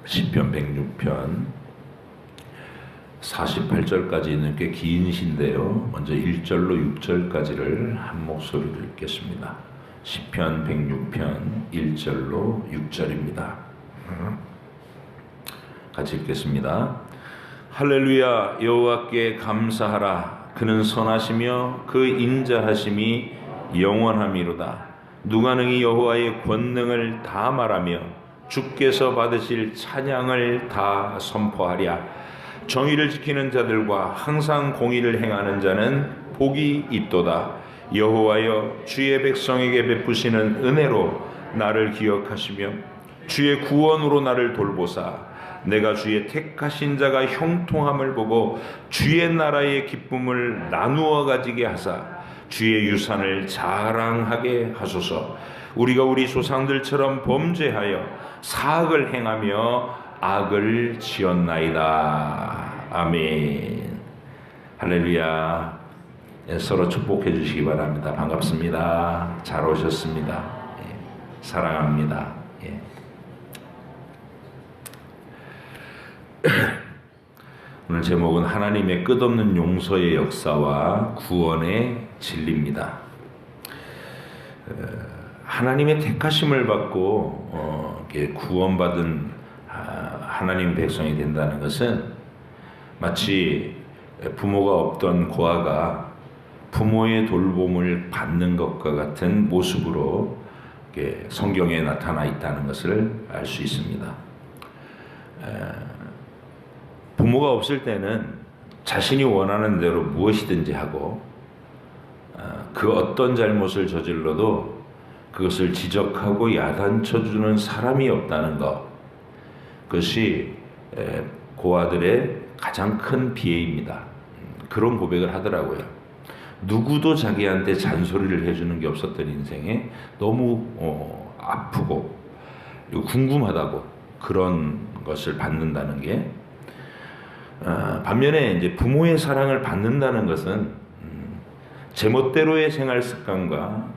시편 106편 48절까지는 꽤 긴 시인데요. 먼저 1절로 6절까지를 한 목소리로 읽겠습니다. 시편 106편 1절로 6절입니다. 같이 읽겠습니다. 할렐루야. 여호와께 감사하라. 그는 선하시며 그 인자하심이 영원함이로다. 누가 능히 여호와의 권능을 다 말하며 주께서 받으실 찬양을 다 선포하랴. 정의를 지키는 자들과 항상 공의를 행하는 자는 복이 있도다. 여호와여, 주의 백성에게 베푸시는 은혜로 나를 기억하시며 주의 구원으로 나를 돌보사 내가 주의 택하신 자가 형통함을 보고 주의 나라의 기쁨을 나누어 가지게 하사 주의 유산을 자랑하게 하소서. 우리가 우리 조상들처럼 범죄하여 사악을 행하며 악을 지었나이다. 아멘. 할렐루야. 서로 축복해 주시기 바랍니다. 반갑습니다. 잘 오셨습니다. 사랑합니다. 오늘 제목은 하나님의 끝없는 용서의 역사와 구원의 진리입니다. 하나님의 택하심을 받고 구원받은 하나님 백성이 된다는 것은 마치 부모가 없던 고아가 부모의 돌봄을 받는 것과 같은 모습으로 성경에 나타나 있다는 것을 알 수 있습니다. 부모가 없을 때는 자신이 원하는 대로 무엇이든지 하고 그 어떤 잘못을 저질러도 그것을 지적하고 야단쳐주는 사람이 없다는 것, 그것이 고아들의 가장 큰 비애입니다. 그런 고백을 하더라고요. 누구도 자기한테 잔소리를 해주는 게 없었던 인생에 너무 아프고 궁금하다고 그런 것을 받는다는 게, 반면에 이제 부모의 사랑을 받는다는 것은 제멋대로의 생활 습관과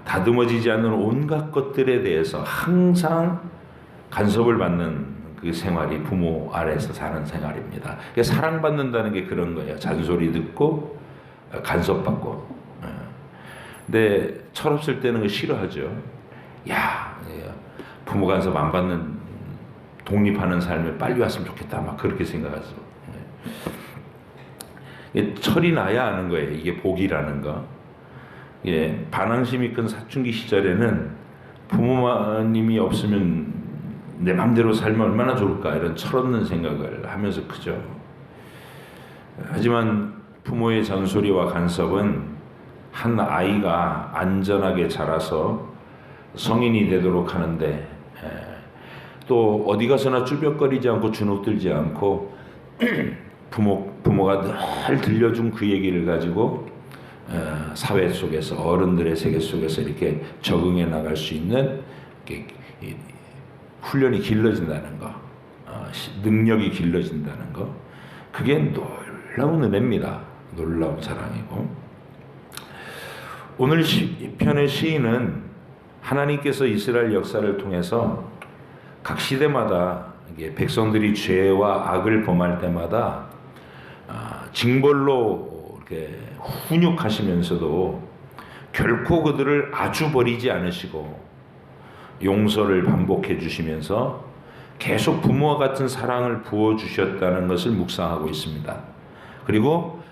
다듬어지지 않는 온갖 것들에 대해서 항상 간섭을 받는 그 생활이 부모 아래에서 사는 생활입니다. 사랑받는다는 게 그런 거예요. 잔소리 듣고 간섭받고. 근데 철없을 때는 그거 싫어하죠. 야, 부모 간섭 안 받는 독립하는 삶에 빨리 왔으면 좋겠다, 막 그렇게 생각하죠. 철이 나야 아는 거예요. 이게 복이라는 거. 반항심이 큰 사춘기 시절에는 부모님이 없으면 내 맘대로 살면 얼마나 좋을까, 이런 철없는 생각을 하면서 크죠. 하지만 부모의 잔소리와 간섭은 한 아이가 안전하게 자라서 성인이 되도록 하는데, 또 어디 가서나 쭈뼛거리지 않고 주눅들지 않고 부모가 늘 들려준 그 얘기를 가지고 사회 속에서, 어른들의 세계 속에서 이렇게 적응해 나갈 수 있는 훈련이 길러진다는 거, 능력이 길러진다는 거, 그게 놀라운 은혜입니다. 놀라운 사랑이고, 오늘 편의 시인은 하나님께서 이스라엘 역사를 통해서 각 시대마다 백성들이 죄와 악을 범할 때마다 징벌로 이렇게 훈육하시면서도 결코 그들을 아주 버리지 않으시고 용서를 반복해 주시면서 계속 부모와 같은 사랑을 부어주셨다는 것을 묵상하고 있습니다. 그리고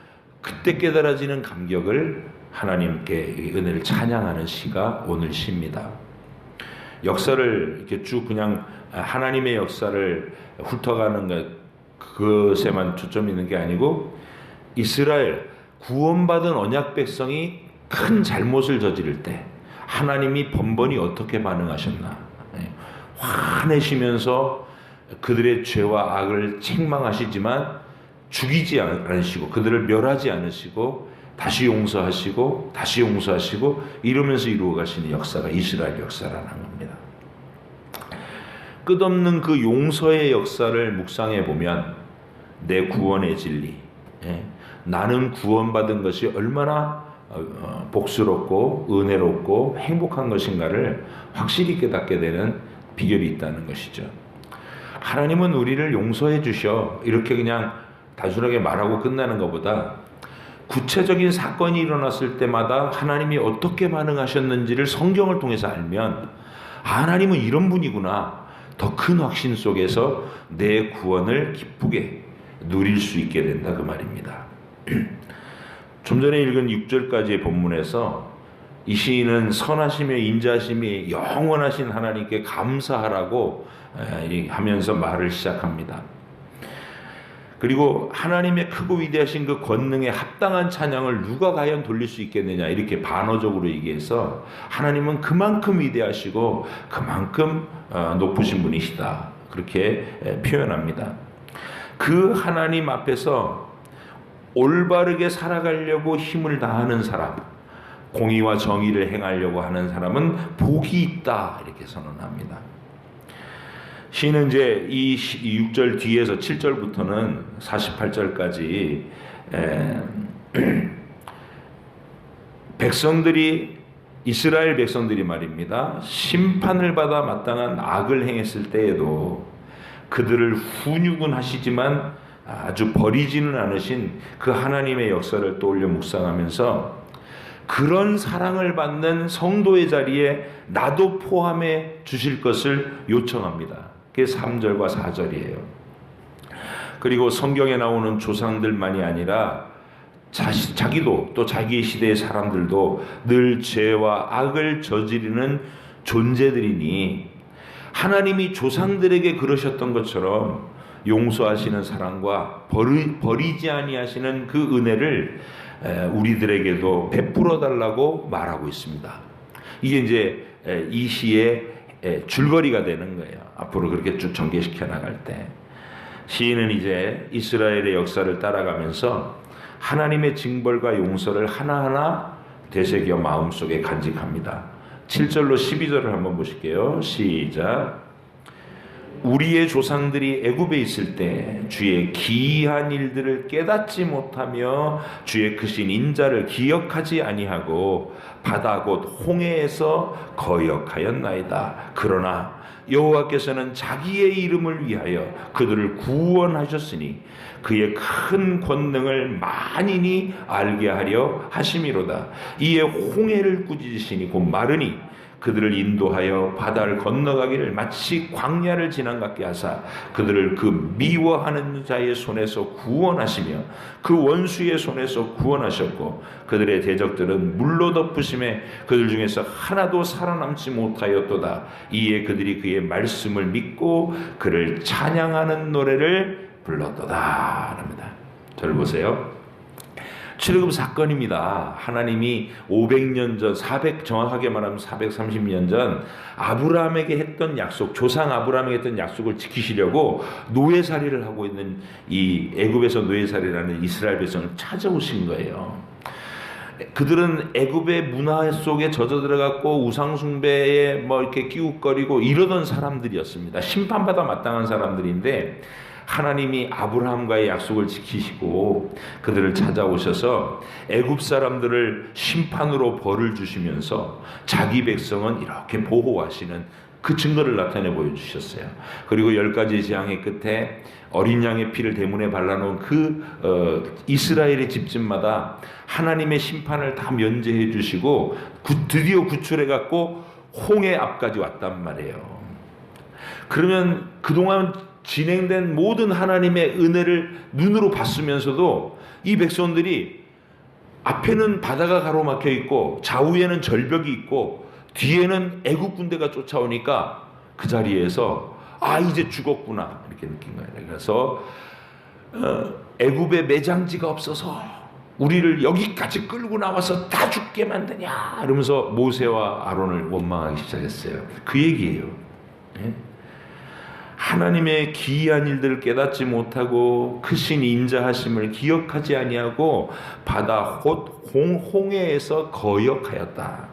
그때 깨달아지는 감격을 하나님께 은혜를 찬양하는 시가 오늘 시입니다. 역사를 이렇게 쭉 그냥 하나님의 역사를 훑어가는 것, 그것에만 초점이 있는 게 아니고, 이스라엘 구원받은 언약 백성이 큰 잘못을 저지를 때 하나님이 번번이 어떻게 반응하셨나, 화내시면서 그들의 죄와 악을 책망하시지만 죽이지 않으시고 그들을 멸하지 않으시고 다시 용서하시고 다시 용서하시고 이러면서 이루어 가시는 역사가 이스라엘 역사라는 겁니다. 끝없는 그 용서의 역사를 묵상해 보면 내 구원의 진리, 나는 구원받은 것이 얼마나 복스럽고 은혜롭고 행복한 것인가를 확실히 깨닫게 되는 비결이 있다는 것이죠. 하나님은 우리를 용서해 주셔 이렇게 그냥 단순하게 말하고 끝나는 것보다 구체적인 사건이 일어났을 때마다 하나님이 어떻게 반응하셨는지를 성경을 통해서 알면 하나님은 이런 분이구나, 더 큰 확신 속에서 내 구원을 기쁘게 누릴 수 있게 된다 그 말입니다. 좀 전에 읽은 6절까지의 본문에서 이 시인은 선하시며 인자하심이 영원하신 하나님께 감사하라고 하면서 말을 시작합니다. 그리고 하나님의 크고 위대하신 그 권능에 합당한 찬양을 누가 과연 돌릴 수 있겠느냐 이렇게 반어적으로 얘기해서 하나님은 그만큼 위대하시고 그만큼 높으신 분이시다 그렇게 표현합니다. 그 하나님 앞에서 올바르게 살아가려고 힘을 다하는 사람, 공의와 정의를 행하려고 하는 사람은 복이 있다 이렇게 선언합니다. 시는 이제 이 6절 뒤에서 7절부터는 48절까지 백성들이, 이스라엘 백성들이 말입니다, 심판을 받아 마땅한 악을 행했을 때에도 그들을 훈육은 하시지만 아주 버리지는 않으신 그 하나님의 역사를 떠올려 묵상하면서 그런 사랑을 받는 성도의 자리에 나도 포함해 주실 것을 요청합니다. 그게 3절과 4절이에요. 그리고 성경에 나오는 조상들만이 아니라 자기도 또 자기 시대의 사람들도 늘 죄와 악을 저지르는 존재들이니 하나님이 조상들에게 그러셨던 것처럼 용서하시는 사랑과 버리지 아니하시는 그 은혜를 우리들에게도 베풀어 달라고 말하고 있습니다. 이게 이제 이 시의 줄거리가 되는 거예요. 앞으로 그렇게 쭉 전개시켜 나갈 때 시인은 이제 이스라엘의 역사를 따라가면서 하나님의 징벌과 용서를 하나하나 되새겨 마음속에 간직합니다. 7절로 12절을 한번 보실게요. 시작. 우리의 조상들이 애굽에 있을 때 주의 기이한 일들을 깨닫지 못하며 주의 크신 인자를 기억하지 아니하고 바다 곧 홍해에서 거역하였나이다. 그러나 여호와께서는 자기의 이름을 위하여 그들을 구원하셨으니 그의 큰 권능을 만인이 알게 하려 하심이로다. 이에 홍해를 꾸짖으시니 곧 마르니 그들을 인도하여 바다를 건너가기를 마치 광야를 지난 같게 하사 그들을 그 미워하는 자의 손에서 구원하시며 그 원수의 손에서 구원하셨고 그들의 대적들은 물로 덮으심에 그들 중에서 하나도 살아남지 못하였도다. 이에 그들이 그의 말씀을 믿고 그를 찬양하는 노래를 불렀도다. 합니다. 저를 보세요. 출애굽 사건입니다. 하나님이 500년 전, 정확하게 말하면 430년 전 아브라함에게 했던 약속, 조상 아브라함에게 했던 약속을 지키시려고 노예살이를 하고 있는 이 애굽에서 노예살이라는 이스라엘 백성을 찾아오신 거예요. 그들은 애굽의 문화 속에 젖어 들어갔고 우상 숭배에 뭐 이렇게 끼웃거리고 이러던 사람들이었습니다. 심판받아 마땅한 사람들인데 하나님이 아브라함과의 약속을 지키시고 그들을 찾아오셔서 애굽 사람들을 심판으로 벌을 주시면서 자기 백성은 이렇게 보호하시는 그 증거를 나타내 보여주셨어요. 그리고 10가지 재앙의 끝에 어린 양의 피를 대문에 발라놓은 그 이스라엘의 집집마다 하나님의 심판을 다 면제해 주시고 드디어 구출해 갖고 홍해 앞까지 왔단 말이에요. 그러면 그동안 진행된 모든 하나님의 은혜를 눈으로 봤으면서도 이 백성들이 앞에는 바다가 가로막혀 있고 좌우에는 절벽이 있고 뒤에는 애국 군대가 쫓아오니까 그 자리에서 이제 죽었구나 이렇게 느낀 거예요. 그래서 애굽에 매장지가 없어서 우리를 여기까지 끌고 나와서 다 죽게 만드냐 이러면서 모세와 아론을 원망하기 시작했어요. 그 얘기예요. 하나님의 기이한 일들을 깨닫지 못하고 크신 인자하심을 기억하지 아니하고 바다 곧 홍해에서 거역하였다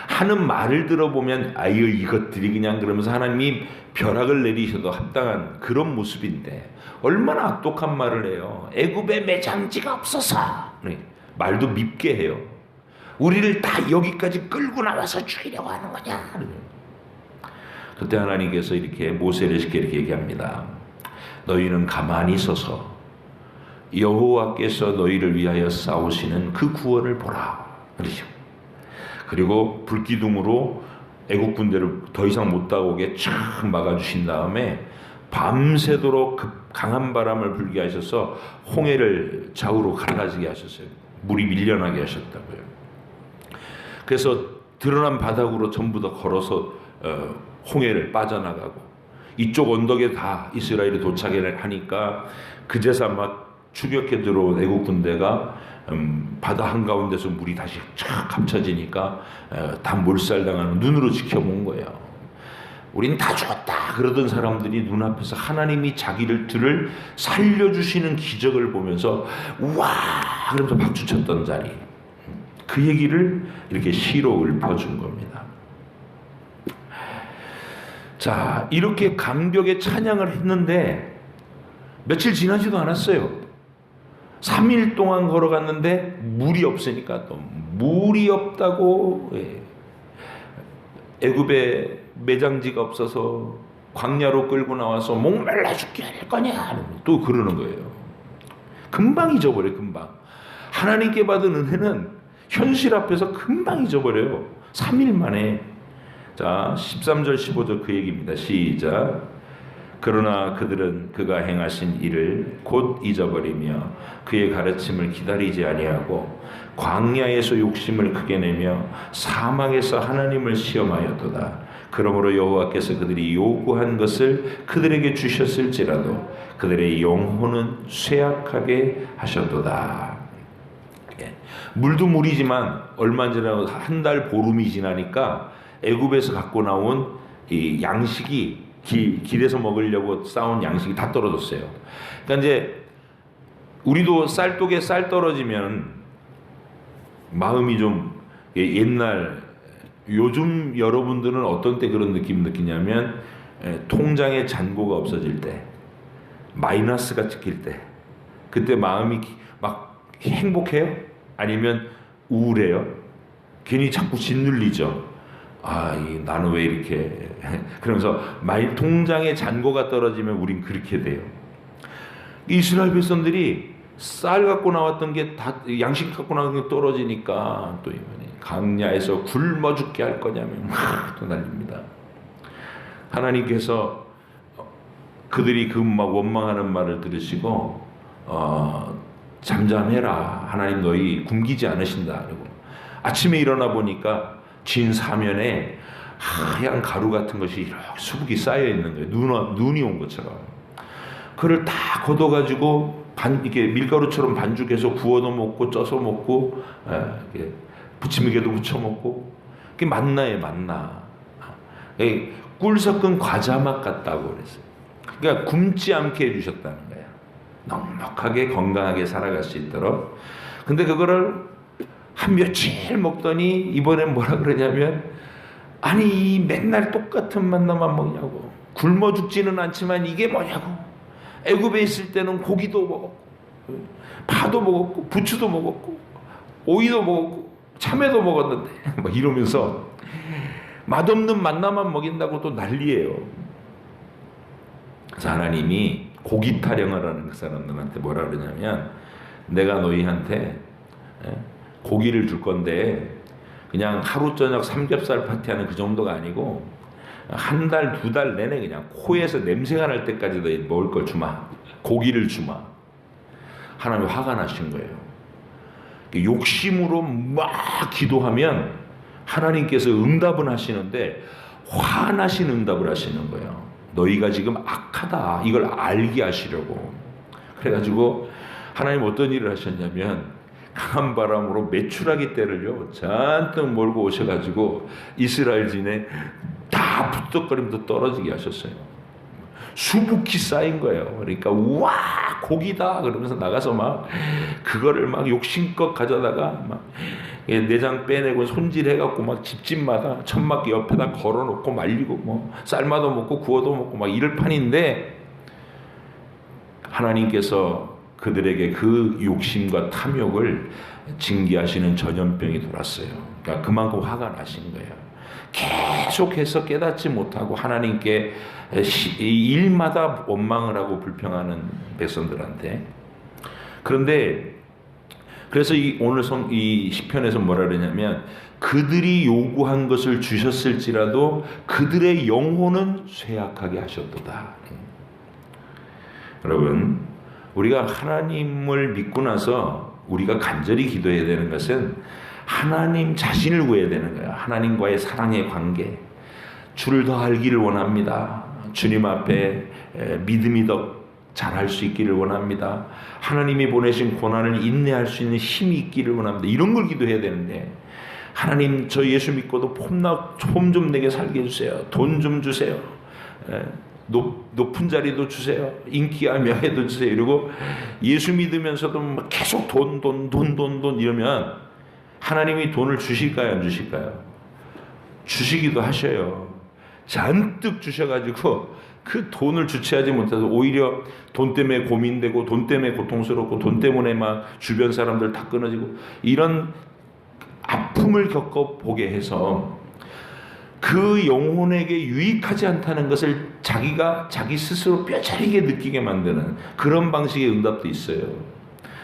하는 말을 들어보면 아유 이것들이 그냥 그러면서 하나님이 벼락을 내리셔도 합당한 그런 모습인데 얼마나 악독한 말을 해요. 애굽에 매장지가 없어서 말도 밉게 해요. 우리를 다 여기까지 끌고 나와서 죽이려고 하는 거냐. 그때 하나님께서 이렇게 모세를 시켜 이렇게 얘기합니다. 너희는 가만히 서서 여호와께서 너희를 위하여 싸우시는 그 구원을 보라. 그러죠. 그리고 불기둥으로 애국 군대를 더 이상 못 다가오게 쫙 막아주신 다음에 밤새도록 강한 바람을 불게 하셔서 홍해를 좌우로 갈라지게 하셨어요. 물이 밀려나게 하셨다고요. 그래서 드러난 바닥으로 전부 다 걸어서 홍해를 빠져나가고 이쪽 언덕에 다 이스라엘이 도착을 하니까 그제서 막 추격해 들어온 애국 군대가 바다 한가운데서 물이 다시 쫙 감춰지니까 다 몰살당하는 눈으로 지켜본 거예요. 우린 다 죽었다 그러던 사람들이 눈앞에서 하나님이 자기들을 살려주시는 기적을 보면서 와 그러면서 박수쳤던 자리, 그 얘기를 이렇게 시로 읊어준 겁니다. 자, 이렇게 감격의 찬양을 했는데 며칠 지나지도 않았어요. 3일 동안 걸어갔는데 물이 없으니까 또 물이 없다고, 애굽에 매장지가 없어서 광야로 끌고 나와서 목말라 죽게 할 거냐 또 그러는 거예요. 금방 잊어버려요. 금방. 하나님께 받은 은혜는 현실 앞에서 금방 잊어버려요. 3일 만에. 자, 13절 15절 그 얘기입니다. 시작. 그러나 그들은 그가 행하신 일을 곧 잊어버리며 그의 가르침을 기다리지 아니하고 광야에서 욕심을 크게 내며 사막에서 하나님을 시험하였도다. 그러므로 여호와께서 그들이 요구한 것을 그들에게 주셨을지라도 그들의 영혼은 쇠약하게 하셨도다. 물도 물이지만 얼마 지나고 한 달 보름이 지나니까 애굽에서 갖고 나온 이 양식이 길에서 먹으려고 싸운 양식이 다 떨어졌어요. 그러니까 이제 우리도 쌀독에 쌀 떨어지면 마음이 좀 옛날, 요즘 여러분들은 어떤 때 그런 느낌 느끼냐면 통장에 잔고가 없어질 때, 마이너스가 찍힐 때, 그때 마음이 막 행복해요? 아니면 우울해요? 괜히 자꾸 짓눌리죠. 나는 왜 이렇게 그러면서 통장에 잔고가 떨어지면 우린 그렇게 돼요. 이스라엘 백성들이 쌀 갖고 나왔던 게 다 양식 갖고 나왔던 게 떨어지니까 또 강야에서 굶어 죽게 할 거냐면 또 난립니다. 하나님께서 그들이 그 막 원망하는 말을 들으시고 잠잠해라. 하나님 너희 굶기지 않으신다. 그리고 아침에 일어나 보니까 진 사면에 하얀 가루 같은 것이 이렇게 수북이 쌓여 있는 거예요. 눈이 온 것처럼. 그걸 다 걷어가지고 이렇게 밀가루처럼 반죽해서 구워도 먹고 쪄서 먹고, 부침개도 부쳐 먹고. 그게 만나예요, 만나. 꿀 섞은 과자 맛 같다고 그랬어요. 그러니까 굶지 않게 해주셨다는 거예요. 넉넉하게 건강하게 살아갈 수 있도록. 근데 그거를 한 며칠 먹더니 이번엔 뭐라 그러냐면, 아니 맨날 똑같은 만나만 먹냐고. 굶어 죽지는 않지만 이게 뭐냐고. 애굽에 있을 때는 고기도 먹었고 파도 먹었고 부추도 먹었고 오이도 먹었고 참외도 먹었는데 막 이러면서 맛없는 만나만 먹인다고 또 난리예요. 그래서 하나님이 고기 타령을 하는 그 사람들한테 뭐라 그러냐면, 내가 너희한테 고기를 줄 건데 그냥 하루 저녁 삼겹살 파티하는 그 정도가 아니고 한 달, 두 달 내내 그냥 코에서 냄새가 날 때까지 너희 먹을 걸 주마. 고기를 주마. 하나님이 화가 나신 거예요. 욕심으로 막 기도하면 하나님께서 응답은 하시는데 화나신 응답을 하시는 거예요. 너희가 지금 악하다. 이걸 알게 하시려고. 그래가지고 하나님 어떤 일을 하셨냐면, 강한 바람으로 메추라기 떼를요 잔뜩 몰고 오셔가지고 이스라엘 진에 다 부쩍거리면서 떨어지게 하셨어요. 수북히 쌓인 거예요. 그러니까 와 고기다 그러면서 나가서 막 그거를 막 욕심껏 가져다가 막 내장 빼내고 손질해갖고 막 집집마다 천막 옆에다 걸어놓고 말리고 뭐 삶아도 먹고 구워도 먹고 막 이럴 판인데, 하나님께서 그들에게 그 욕심과 탐욕을 징계하시는 전염병이 돌았어요. 그러니까 그만큼 화가 나신 거예요. 계속해서 깨닫지 못하고 하나님께 일마다 원망을 하고 불평하는 백성들한테. 그런데 그래서 오늘 이 시편에서 뭐라 그러냐면 그들이 요구한 것을 주셨을지라도 그들의 영혼은 쇠약하게 하셨도다. 여러분, 우리가 하나님을 믿고 나서 우리가 간절히 기도해야 되는 것은 하나님 자신을 구해야 되는 거예요. 하나님과의 사랑의 관계. 주를 더 알기를 원합니다. 주님 앞에 믿음이 더 잘할 수 있기를 원합니다. 하나님이 보내신 고난을 인내할 수 있는 힘이 있기를 원합니다. 이런 걸 기도해야 되는데, 하나님 저 예수 믿고도 폼 좀 내게 살게 해주세요. 돈 좀 주세요. 높은 자리도 주세요. 인기와 명예도 주세요. 이러고 예수 믿으면서도 계속 돈 이러면 하나님이 돈을 주실까요? 안 주실까요? 주시기도 하셔요. 잔뜩 주셔가지고 그 돈을 주체하지 못해서 오히려 돈 때문에 고민되고 돈 때문에 고통스럽고 돈 때문에 막 주변 사람들 다 끊어지고 이런 아픔을 겪어보게 해서 그 영혼에게 유익하지 않다는 것을 자기 스스로 뼈저리게 느끼게 만드는 그런 방식의 응답도 있어요.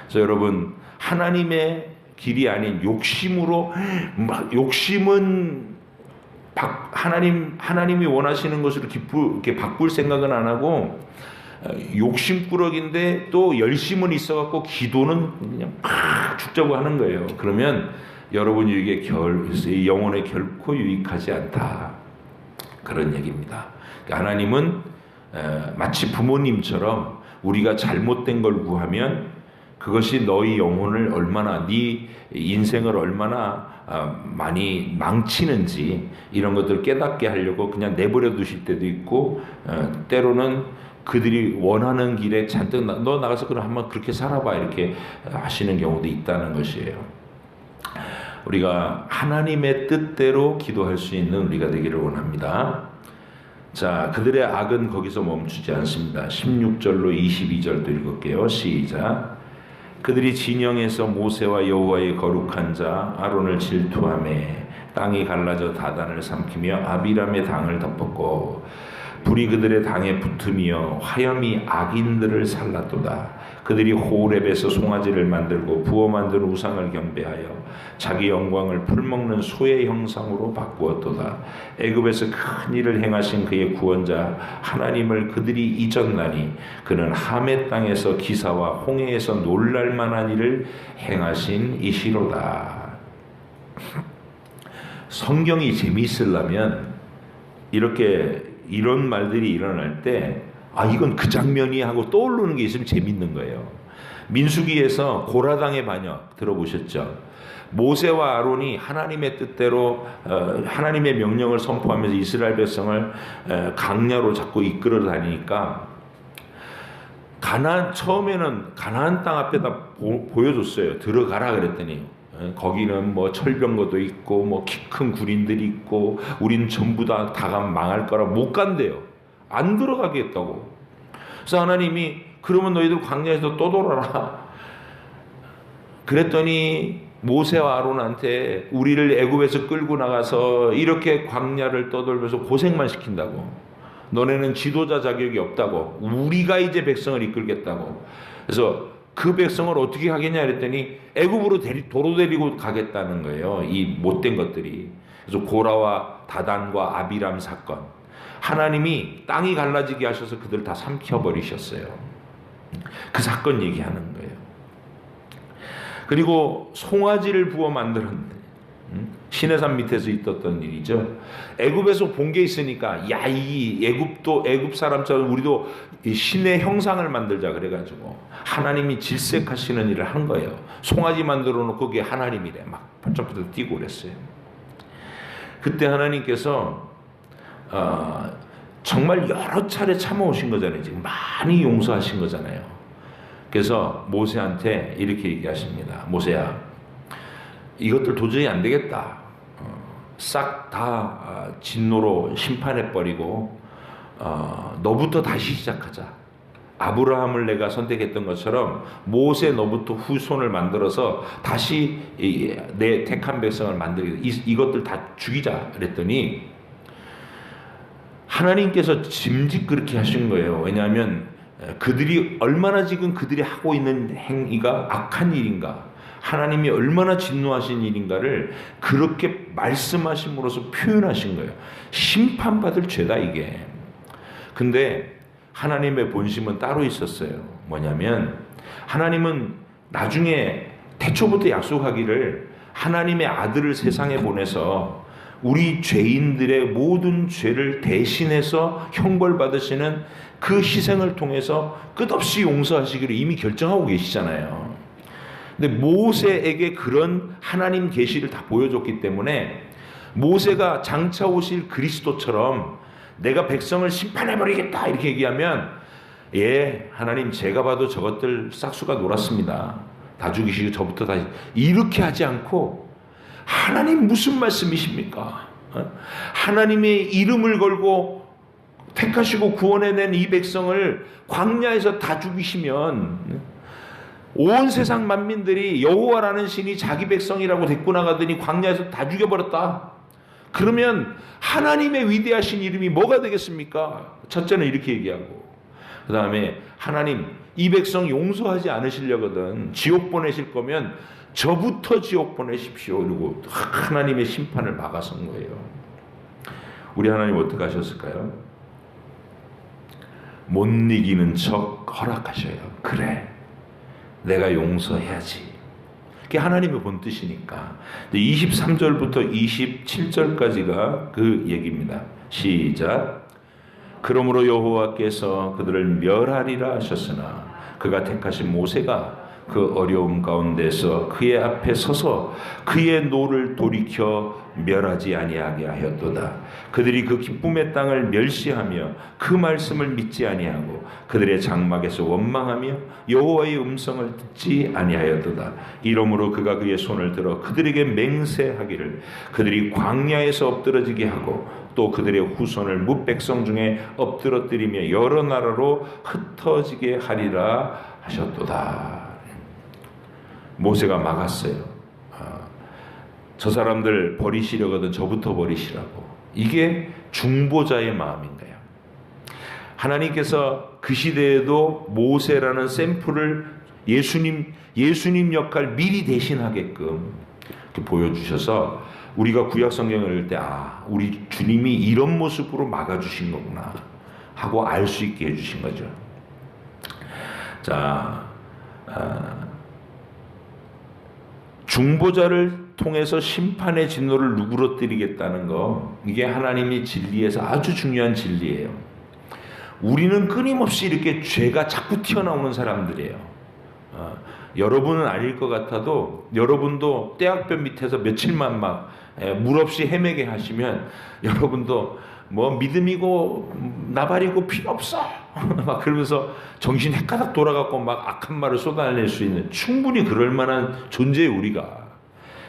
그래서 여러분, 하나님의 길이 아닌 욕심은 하나님이 원하시는 것으로 이렇게 바꿀 생각은 안 하고 욕심꾸러기인데 또 열심은 있어갖고 기도는 그냥 팍 죽자고 하는 거예요. 그러면 여러분에게 영혼에 결코 유익하지 않다. 그런 얘기입니다. 그러니까 하나님은 마치 부모님처럼 우리가 잘못된 걸 구하면 그것이 너희 영혼을 얼마나, 네 인생을 얼마나 많이 망치는지 이런 것들을 깨닫게 하려고 그냥 내버려 두실 때도 있고, 때로는 그들이 원하는 길에 잔뜩 너 나가서 그럼 한번 그렇게 살아봐 이렇게 하시는 경우도 있다는 것이에요. 우리가 하나님의 뜻대로 기도할 수 있는 우리가 되기를 원합니다. 자, 그들의 악은 거기서 멈추지 않습니다. 16절로 22절도 읽을게요. 시작. 그들이 진영에서 모세와 여호와의 거룩한 자 아론을 질투하매 땅이 갈라져 다단을 삼키며 아비람의 당을 덮었고 불이 그들의 당에 붙으며 화염이 악인들을 살랐도다. 그들이 호렙에서 송아지를 만들고 부어 만든 우상을 경배하여 자기 영광을 풀먹는 소의 형상으로 바꾸었도다. 애굽에서 큰 일을 행하신 그의 구원자 하나님을 그들이 잊었나니 그는 하메 땅에서 기사와 홍해에서 놀랄만한 일을 행하신 이시로다. 성경이 재미있으려면 이런 말들이 일어날 때 이건 그 장면이 하고 떠오르는 게 있으면 재밌는 거예요. 민수기에서 고라당의 반역 들어보셨죠? 모세와 아론이 하나님의 뜻대로 하나님의 명령을 선포하면서 이스라엘 백성을 강야로 자꾸 이끌어 다니니까 처음에는 가나안 땅 앞에다 보여줬어요. 들어가라 그랬더니 거기는 뭐 철병거도 있고 뭐 키 큰 구린들이 있고 우린 전부 다 가면 망할 거라 못 간대요. 안 들어가겠다고. 그래서 하나님이 그러면 너희들 광야에서 또 돌아라. 그랬더니 모세와 아론한테 우리를 애굽에서 끌고 나가서 이렇게 광야를 떠돌면서 고생만 시킨다고. 너네는 지도자 자격이 없다고. 우리가 이제 백성을 이끌겠다고. 그래서 그 백성을 어떻게 하겠냐 그랬더니 애굽으로 도로 데리고 가겠다는 거예요. 이 못된 것들이. 그래서 고라와 다단과 아비람 사건. 하나님이 땅이 갈라지게 하셔서 그들 다 삼켜버리셨어요. 그 사건 얘기하는 거예요. 그리고 송아지를 부어 만들었는데 시내산 밑에서 있었던 일이죠. 애굽에서 본 게 있으니까 이 애굽 사람처럼 우리도 이 신의 형상을 만들자 그래가지고 하나님이 질색하시는 일을 한 거예요. 송아지 만들어 놓고 그게 하나님이래 막 번쩍번쩍 뛰고 그랬어요. 그때 하나님께서 정말 여러 차례 참아오신 거잖아요. 지금 많이 용서하신 거잖아요. 그래서 모세한테 이렇게 얘기하십니다. 모세야, 이것들 도저히 안 되겠다. 싹 다 진노로 심판해버리고 너부터 다시 시작하자. 아브라함을 내가 선택했던 것처럼 모세 너부터 후손을 만들어서 다시 내 택한 백성을 만들겠다. 이것들 다 죽이자 그랬더니 하나님께서 짐짓 그렇게 하신 거예요. 왜냐하면 그들이 얼마나 지금 그들이 하고 있는 행위가 악한 일인가, 하나님이 얼마나 진노하신 일인가를 그렇게 말씀하심으로써 표현하신 거예요. 심판받을 죄다 이게. 근데 하나님의 본심은 따로 있었어요. 뭐냐면 하나님은 나중에 태초부터 약속하기를 하나님의 아들을 세상에 보내서 우리 죄인들의 모든 죄를 대신해서 형벌받으시는 그 희생을 통해서 끝없이 용서하시기를 이미 결정하고 계시잖아요. 근데 모세에게 그런 하나님 계시를 다 보여줬기 때문에 모세가 장차 오실 그리스도처럼 내가 백성을 심판해버리겠다 이렇게 얘기하면, 예, 하나님 제가 봐도 저것들 싹수가 놀았습니다, 다 죽이시고 저부터 다시, 이렇게 하지 않고 하나님 무슨 말씀이십니까? 하나님의 이름을 걸고 택하시고 구원해낸 이 백성을 광야에서 다 죽이시면 온 세상 만민들이 여호와라는 신이 자기 백성이라고 데리고 나가더니 광야에서 다 죽여버렸다. 그러면 하나님의 위대하신 이름이 뭐가 되겠습니까? 첫째는 이렇게 얘기하고, 그 다음에 하나님 이 백성 용서하지 않으시려거든 지옥 보내실 거면 저부터 지옥 보내십시오. 그리고 하나님의 심판을 막아선 거예요. 우리 하나님 어떻게 하셨을까요? 못 이기는 척 허락하셔요. 그래, 내가 용서해야지. 그게 하나님의 본 뜻이니까. 23절부터 27절까지가 그 얘기입니다. 시작. 그러므로 여호와께서 그들을 멸하리라 하셨으나 그가 택하신 모세가 그 어려움 가운데서 그의 앞에 서서 그의 노를 돌이켜 멸하지 아니하게 하였도다. 그들이 그 기쁨의 땅을 멸시하며 그 말씀을 믿지 아니하고 그들의 장막에서 원망하며 여호와의 음성을 듣지 아니하였도다. 이러므로 그가 그의 손을 들어 그들에게 맹세하기를 그들이 광야에서 엎드러지게 하고 또 그들의 후손을 뭇백성 중에 엎드러뜨리며 여러 나라로 흩어지게 하리라 하셨도다. 모세가 막았어요. 저 사람들 버리시려거든 저부터 버리시라고. 이게 중보자의 마음인 거예요. 하나님께서 그 시대에도 모세라는 샘플을 예수님 역할 미리 대신하게끔 보여주셔서 우리가 구약 성경을 읽을 때 우리 주님이 이런 모습으로 막아주신 거구나 하고 알 수 있게 해주신 거죠. 자, 중보자를 통해서 심판의 진노를 누그러뜨리겠다는 거, 이게 하나님이 진리에서 아주 중요한 진리예요. 우리는 끊임없이 이렇게 죄가 자꾸 튀어나오는 사람들이에요. 여러분은 아닐 것 같아도 여러분도 떼학볕 밑에서 며칠만 막 물 없이 헤매게 하시면 여러분도 뭐 믿음이고 나발이고 필요 없어 막 그러면서 정신 헷가닥 돌아가고 막 악한 말을 쏟아낼 수 있는, 충분히 그럴 만한 존재예요 우리가.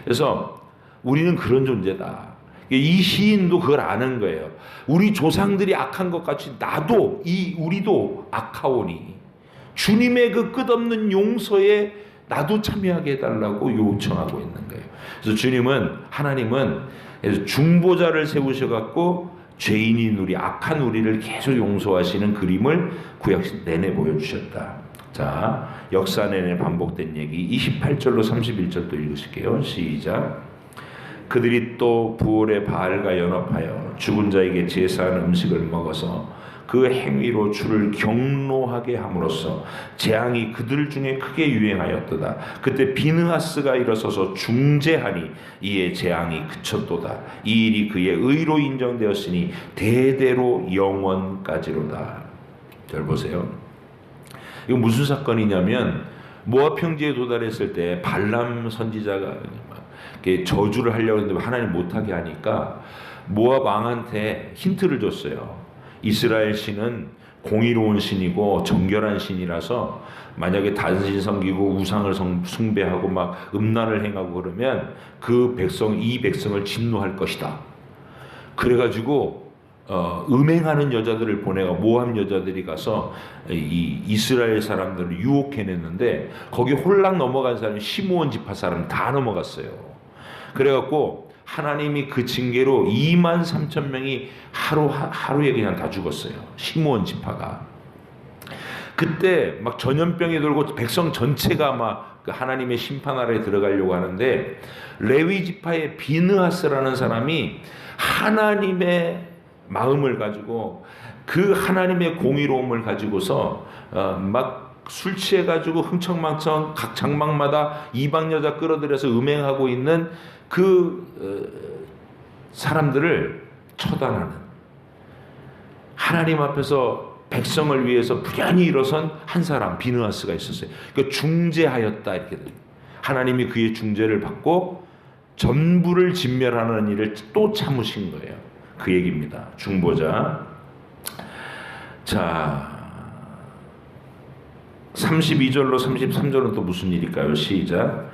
그래서 우리는 그런 존재다. 이 시인도 그걸 아는 거예요. 우리 조상들이 악한 것 같이 우리도 악하오니 주님의 그 끝없는 용서에 나도 참여하게 해달라고 요청하고 있는 거예요. 그래서 하나님은 중보자를 세우셔갖고 죄인인 우리, 악한 우리를 계속 용서하시는 그림을 구약 내내 보여주셨다. 자, 역사 내내 반복된 얘기 28절로 31절도 읽으실게요. 시작. 그들이 또 부올의 바알과 연합하여 죽은 자에게 제사한 음식을 먹어서 그 행위로 주를 경노하게 함으로써 재앙이 그들 중에 크게 유행하였도다. 그때 비느하스가 일어서서 중재하니 이에 재앙이 그쳤도다. 이 일이 그의 의로 인정되었으니 대대로 영원까지로다. 잘 보세요. 이거 무슨 사건이냐면 모압 평지에 도달했을 때 발람 선지자가 저주를 하려고 했는데 하나님 못하게 하니까 모압 왕한테 힌트를 줬어요. 이스라엘 신은 공의로운 신이고 정결한 신이라서 만약에 단신 섬기고 우상을 숭배하고 막 음란을 행하고 그러면 이 백성을 진노할 것이다. 그래가지고 음행하는 여자들을 보내가 모함 여자들이 가서 이 이스라엘 사람들을 유혹해냈는데 거기 홀랑 넘어간 사람이 시므온 지파 사람 다 넘어갔어요. 그래갖고 하나님이 그 징계로 23,000명이 하루에 그냥 다 죽었어요. 시므온 지파가. 그때 막 전염병이 돌고 백성 전체가 막 그 하나님의 심판 아래에 들어가려고 하는데 레위 지파의 비느하스라는 사람이 하나님의 마음을 가지고 그 하나님의 공의로움을 가지고서 막 술 취해가지고 흥청망청 각 장막마다 이방 여자 끌어들여서 음행하고 있는 그 사람들을 처단하는, 하나님 앞에서 백성을 위해서 부단히 일어선 한 사람 비느하스가 있었어요. 그 중재하였다 이렇게 돼요. 하나님이 그의 중재를 받고 전부를 진멸하는 일을 또 참으신 거예요. 그 얘기입니다. 중보자. 자, 32절로 33절은 또 무슨 일일까요? 시작.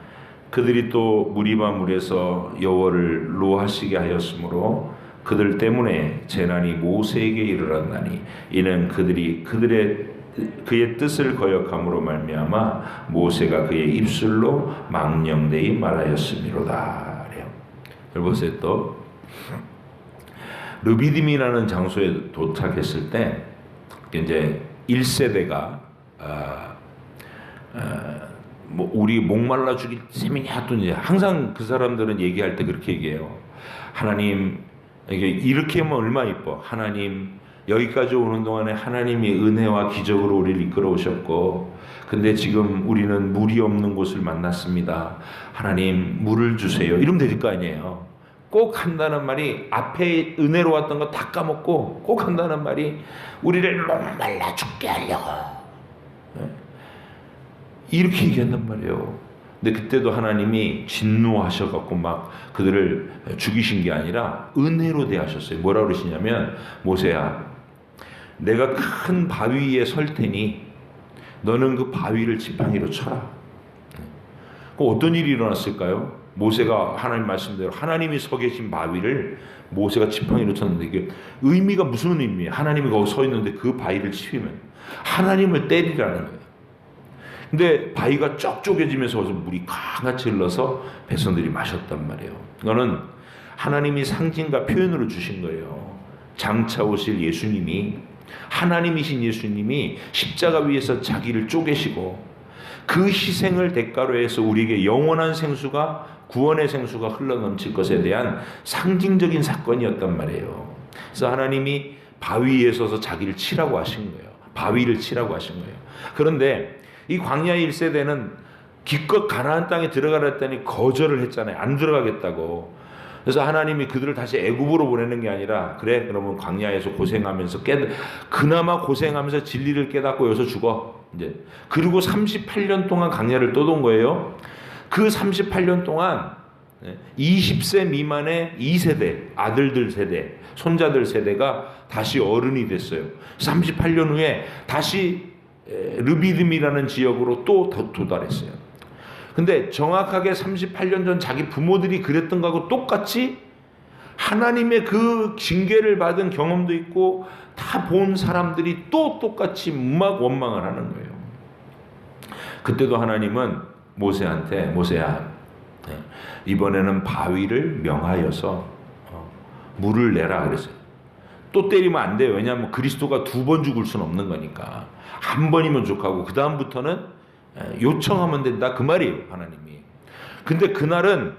그들이 또 무리바 물에서 여호와를 노하시게 하였으므로 그들 때문에 재난이 모세에게 이르렀나니 이는 그들이 그의 뜻을 거역함으로 말미암아 모세가 그의 입술로 망령되이 말하였음이로다. 여러분 보세요. 또 르비딤이라는 장소에 도착했을 때 이제 1세대가 뭐 우리 목말라 죽일 셈이냐 하더니 항상 그 사람들은 얘기할 때 그렇게 얘기해요. 하나님 이렇게 하면 얼마나 이뻐. 하나님 여기까지 오는 동안에 하나님이 은혜와 기적으로 우리를 이끌어 오셨고 근데 지금 우리는 물이 없는 곳을 만났습니다. 하나님 물을 주세요. 이러면 될 거 아니에요. 꼭 한다는 말이 앞에 은혜로 왔던 거 다 까먹고 꼭 한다는 말이 우리를 목말라 죽게 하려고 이렇게 얘기한단 말이에요. 근데 그때도 하나님이 진노하셔갖고 막 그들을 죽이신 게 아니라 은혜로 대하셨어요. 뭐라 그러시냐면 모세야 내가 큰 바위 위에 설 테니 너는 그 바위를 지팡이로 쳐라. 어떤 일이 일어났을까요? 모세가 하나님 말씀대로 하나님이 서 계신 바위를 모세가 지팡이로 쳤는데 이게 의미가 무슨 의미예요? 하나님이 거기 서 있는데 그 바위를 치면 하나님을 때리라는 거예요. 근데 바위가 쩍 쪼개지면서 물이 강같이 흘러서 백성들이 마셨단 말이에요. 이거는 하나님이 상징과 표현으로 주신 거예요. 장차 오실 예수님이, 하나님이신 예수님이 십자가 위에서 자기를 쪼개시고 그 희생을 대가로 해서 우리에게 영원한 생수가, 구원의 생수가 흘러넘칠 것에 대한 상징적인 사건이었단 말이에요. 그래서 하나님이 바위 위에 서서 자기를 치라고 하신 거예요. 바위를 치라고 하신 거예요. 그런데 이 광야의 1세대는 기껏 가나안 땅에 들어가라 했더니 거절을 했잖아요. 안 들어가겠다고. 그래서 하나님이 그들을 다시 애굽으로 보내는 게 아니라 그래 그러면 광야에서 고생하면서 그나마 고생하면서 진리를 깨닫고 여기서 죽어. 이제 그리고 38년 동안 광야를 떠돈 거예요. 그 38년 동안 20세 미만의 2세대 아들들 세대, 손자들 세대가 다시 어른이 됐어요. 38년 후에 다시 르비딤이라는 지역으로 또 도달했어요. 근데 정확하게 38년 전 자기 부모들이 그랬던 거하고 똑같이 하나님의 그 징계를 받은 경험도 있고 다 본 사람들이 또 똑같이 막 원망을 하는 거예요. 그때도 하나님은 모세한테 모세야 이번에는 바위를 명하여서 물을 내라 그랬어요. 또 때리면 안 돼요. 왜냐하면 그리스도가 2번 죽을 수는 없는 거니까 한 번이면 족하고 그 다음부터는 요청하면 된다 그 말이에요. 하나님이. 근데 그날은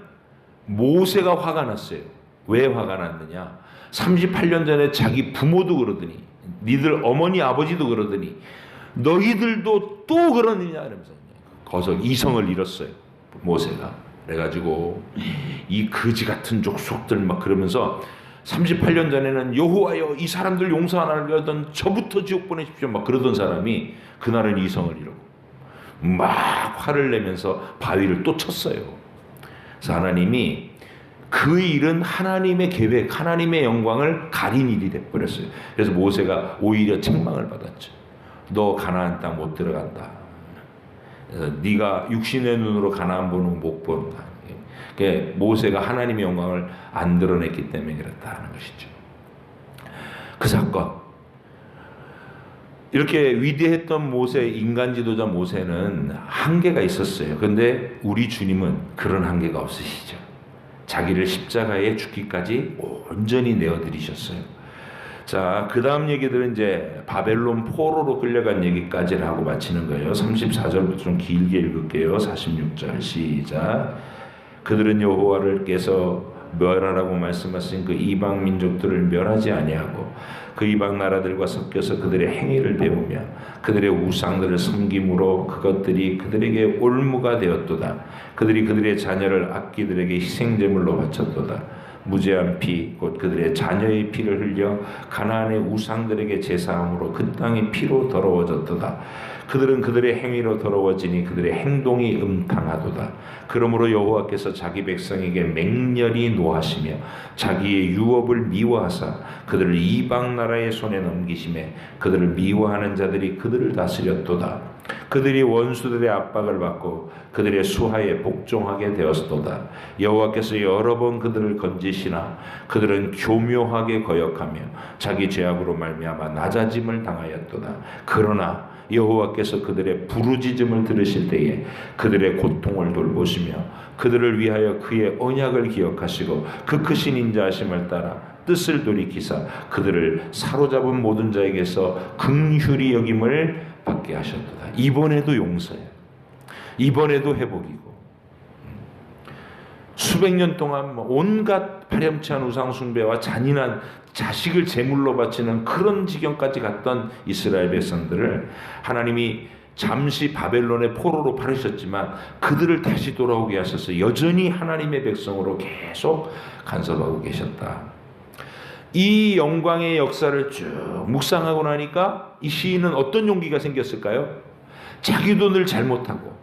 모세가 화가 났어요. 왜 화가 났느냐? 38년 전에 자기 부모도 그러더니 니들 어머니 아버지도 그러더니 너희들도 또 그러느냐 이러면서 거기서 이성을 잃었어요. 모세가. 그래가지고 이 거지 같은 족속들 막 그러면서 38년 전에는 여호와여 이 사람들 용서 안 하려던 저부터 지옥 보내십시오 막 그러던 사람이 그날은 이성을 잃고 막 화를 내면서 바위를 또 쳤어요. 그래서 하나님이 그 일은 하나님의 계획, 하나님의 영광을 가린 일이 돼버렸어요. 그래서 모세가 오히려 책망을 받았죠. 너 가나안 땅 못 들어간다. 그래서 네가 육신의 눈으로 가나안 보는 못 본다. 모세가 하나님의 영광을 안 드러냈기 때문에 그렇다 하는 것이죠. 그 사건. 이렇게 위대했던 모세, 인간 지도자 모세는 한계가 있었어요. 그런데 우리 주님은 그런 한계가 없으시죠. 자기를 십자가에 죽기까지 온전히 내어드리셨어요. 자, 그 다음 얘기들은 이제 바벨론 포로로 끌려간 얘기까지를 하고 마치는 거예요. 34절부터 좀 길게 읽을게요. 46절 시작. 그들은 여호와께서 멸하라고 말씀하신 그 이방 민족들을 멸하지 아니하고 그 이방 나라들과 섞여서 그들의 행위를 배우며 그들의 우상들을 섬김으로 그것들이 그들에게 올무가 되었도다. 그들이 그들의 자녀를 악기들에게 희생제물로 바쳤도다. 무죄한 피 곧 그들의 자녀의 피를 흘려 가나안의 우상들에게 제사함으로 그 땅이 피로 더러워졌도다. 그들은 그들의 행위로 더러워지니 그들의 행동이 음탕하도다. 그러므로 여호와께서 자기 백성에게 맹렬히 노하시며 자기의 유업을 미워하사 그들을 이방 나라의 손에 넘기심에 그들을 미워하는 자들이 그들을 다스렸도다. 그들이 원수들의 압박을 받고 그들의 수하에 복종하게 되었도다. 여호와께서 여러 번 그들을 건지시나 그들은 교묘하게 거역하며 자기 죄악으로 말미암아 낮아짐을 당하였도다. 그러나 여호와께서 그들의 부르짖음을 들으실 때에 그들의 고통을 돌보시며 그들을 위하여 그의 언약을 기억하시고 그 크신 인자하심을 따라 뜻을 돌이키사 그들을 사로잡은 모든 자에게서 긍휼히 여김을 받게 하셨도다. 이번에도 용서예요. 이번에도 회복이고 수백 년 동안 온갖 파렴치한 우상 숭배와 잔인한 자식을 제물로 바치는 그런 지경까지 갔던 이스라엘 백성들을 하나님이 잠시 바벨론의 포로로 파르셨지만 그들을 다시 돌아오게 하셔서 여전히 하나님의 백성으로 계속 간섭하고 계셨다. 이 영광의 역사를 쭉 묵상하고 나니까 이 시인은 어떤 용기가 생겼을까요? 자기도 늘 잘못하고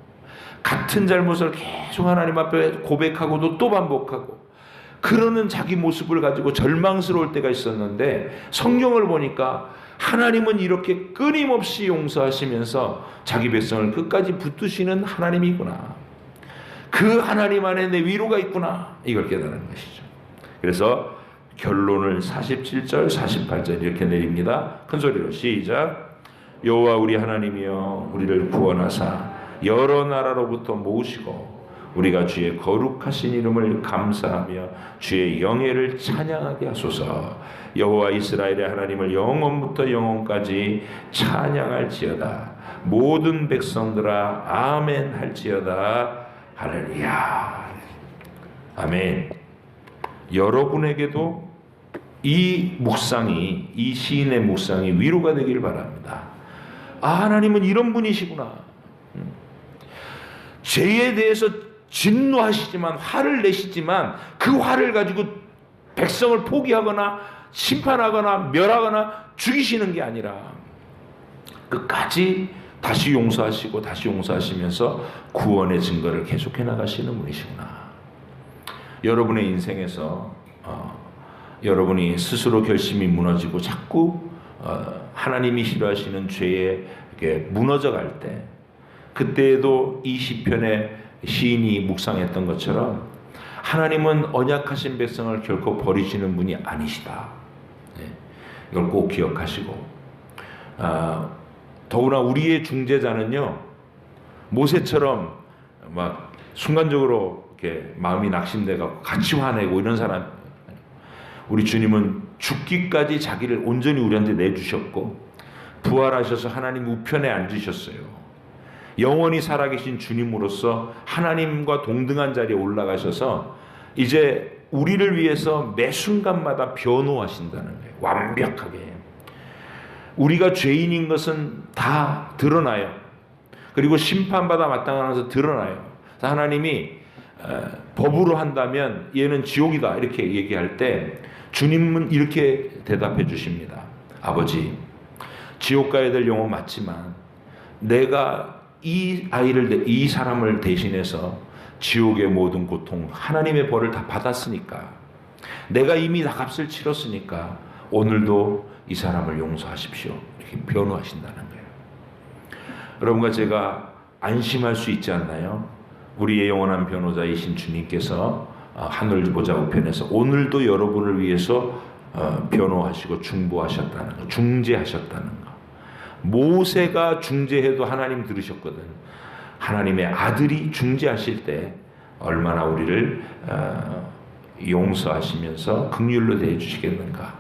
같은 잘못을 계속 하나님 앞에 고백하고도 또 반복하고 그러는 자기 모습을 가지고 절망스러울 때가 있었는데 성경을 보니까 하나님은 이렇게 끊임없이 용서하시면서 자기 백성을 끝까지 붙드시는 하나님이구나. 그 하나님 안에 내 위로가 있구나. 이걸 깨달은 것이죠. 그래서 결론을 47절, 48절 이렇게 내립니다. 큰 소리로 시작. 여호와 우리 하나님이여 우리를 구원하사 여러 나라로부터 모으시고 우리가 주의 거룩하신 이름을 감사하며 주의 영예를 찬양하게 하소서. 여호와 이스라엘의 하나님을 영원부터 영원까지 찬양할지어다. 모든 백성들아 아멘 할지어다. 할렐루야. 아멘. 여러분에게도 이 묵상이, 이 시인의 묵상이 위로가 되길 바랍니다. 아, 하나님은 이런 분이시구나. 죄에 대해서 진노하시지만, 화를 내시지만 그 화를 가지고 백성을 포기하거나 심판하거나 멸하거나 죽이시는 게 아니라 끝까지 다시 용서하시고 다시 용서하시면서 구원의 증거를 계속해 나가시는 분이시구나. 여러분의 인생에서 여러분이 스스로 결심이 무너지고 자꾸 하나님이 싫어하시는 죄에 무너져 갈 때, 그때에도 이 시편의 시인이 묵상했던 것처럼 하나님은 언약하신 백성을 결코 버리시는 분이 아니시다. 이걸 꼭 기억하시고, 더구나 우리의 중재자는요, 모세처럼 막 순간적으로 이렇게 마음이 낙심돼가지고 같이 화내고 이런 사람, 우리 주님은 죽기까지 자기를 온전히 우리한테 내주셨고 부활하셔서 하나님 우편에 앉으셨어요. 영원히 살아계신 주님으로서 하나님과 동등한 자리에 올라가셔서 이제 우리를 위해서 매 순간마다 변호하신다는 거예요. 완벽하게. 우리가 죄인인 것은 다 드러나요. 그리고 심판받아 마땅하면서 드러나요. 하나님이 법으로 한다면 얘는 지옥이다 이렇게 얘기할 때 주님은 이렇게 대답해 주십니다. 아버지, 지옥 가야 될 영혼 맞지만 내가 이 사람을 대신해서 지옥의 모든 고통, 하나님의 벌을 다 받았으니까, 내가 이미 다 값을 치렀으니까 오늘도 이 사람을 용서하십시오. 이렇게 변호하신다는 거예요. 여러분과 제가 안심할 수 있지 않나요? 우리의 영원한 변호자이신 주님께서 하늘 보좌 우편에서 오늘도 여러분을 위해서 변호하시고 중보하셨다는 거, 중재하셨다는 거. 모세가 중재해도 하나님 들으셨거든. 하나님의 아들이 중재하실 때 얼마나 우리를 용서하시면서 긍휼로 대해 주시겠는가.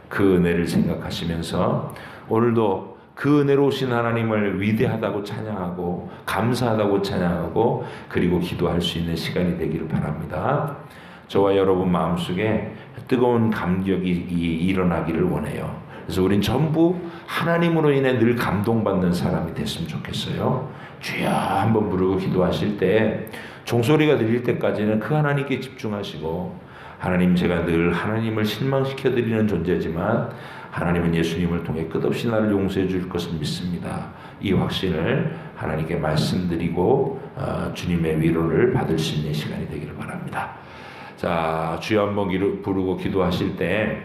그 은혜를 생각하시면서 오늘도 그 은혜로우신 하나님을 위대하다고 찬양하고 감사하다고 찬양하고 그리고 기도할 수 있는 시간이 되기를 바랍니다. 저와 여러분 마음속에 뜨거운 감격이 일어나기를 원해요. 그래서 우린 전부 하나님으로 인해 늘 감동받는 사람이 됐으면 좋겠어요. 주여 한번 부르고 기도하실 때 종소리가 들릴 때까지는 그 하나님께 집중하시고, 하나님, 제가 늘 하나님을 실망시켜드리는 존재지만 하나님은 예수님을 통해 끝없이 나를 용서해 줄 것을 믿습니다. 이 확신을 하나님께 말씀드리고 주님의 위로를 받을 수 있는 시간이 되기를 바랍니다. 자, 주여 한번 부르고 기도하실 때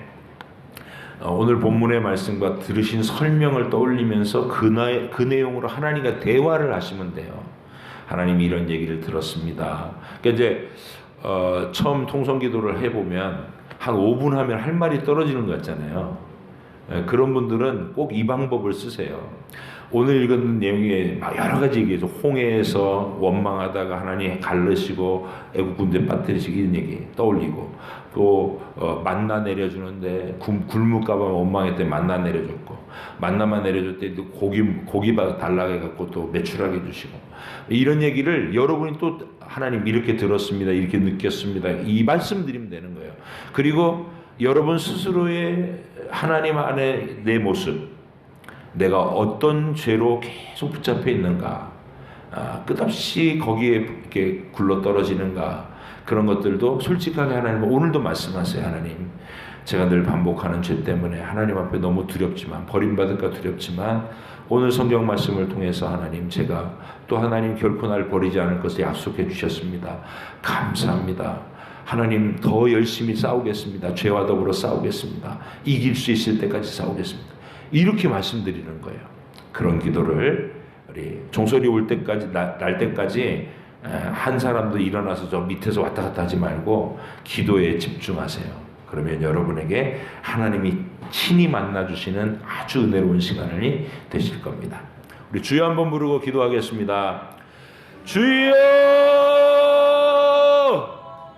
오늘 본문의 말씀과 들으신 설명을 떠올리면서 그 내용으로 하나님과 대화를 하시면 돼요. 하나님이 이런 얘기를 들었습니다. 그러니까 이제 처음 통성기도를 해보면 한 5분 하면 할 말이 떨어지는 것 같잖아요. 그런 분들은 꼭 이 방법을 쓰세요. 오늘 읽은 내용에 여러 가지 얘기해서 홍해에서 원망하다가 하나님 갈르시고 애국 군대 빠뜨리시기 이런 얘기 떠올리고, 또 만나 내려주는데 굶을까봐 원망했더니 만나 내려줬고, 만나만 내려줄 때 고기 달라고 해갖고 또 매출하게 해주시고, 이런 얘기를 여러분이 또 하나님 이렇게 들었습니다, 이렇게 느꼈습니다, 이 말씀 드리면 되는 거예요. 그리고 여러분 스스로의 하나님 안에 내 모습, 내가 어떤 죄로 계속 붙잡혀 있는가, 끝없이 거기에 이렇게 굴러 떨어지는가, 그런 것들도 솔직하게 하나님 오늘도 말씀하세요. 하나님, 제가 늘 반복하는 죄 때문에 하나님 앞에 너무 두렵지만, 버림받을까 두렵지만 오늘 성경 말씀을 통해서 하나님, 제가 또 하나님 결코 날 버리지 않을 것을 약속해 주셨습니다. 감사합니다. 하나님, 더 열심히 싸우겠습니다. 죄와 더불어 싸우겠습니다. 이길 수 있을 때까지 싸우겠습니다. 이렇게 말씀드리는 거예요. 그런 기도를 우리 종소리 올 때까지 날 때까지 한 사람도 일어나서 저 밑에서 왔다 갔다 하지 말고 기도에 집중하세요. 그러면 여러분에게 하나님이 친히 만나주시는 아주 은혜로운 시간이 되실 겁니다. 우리 주여 한번 부르고 기도하겠습니다. 주여!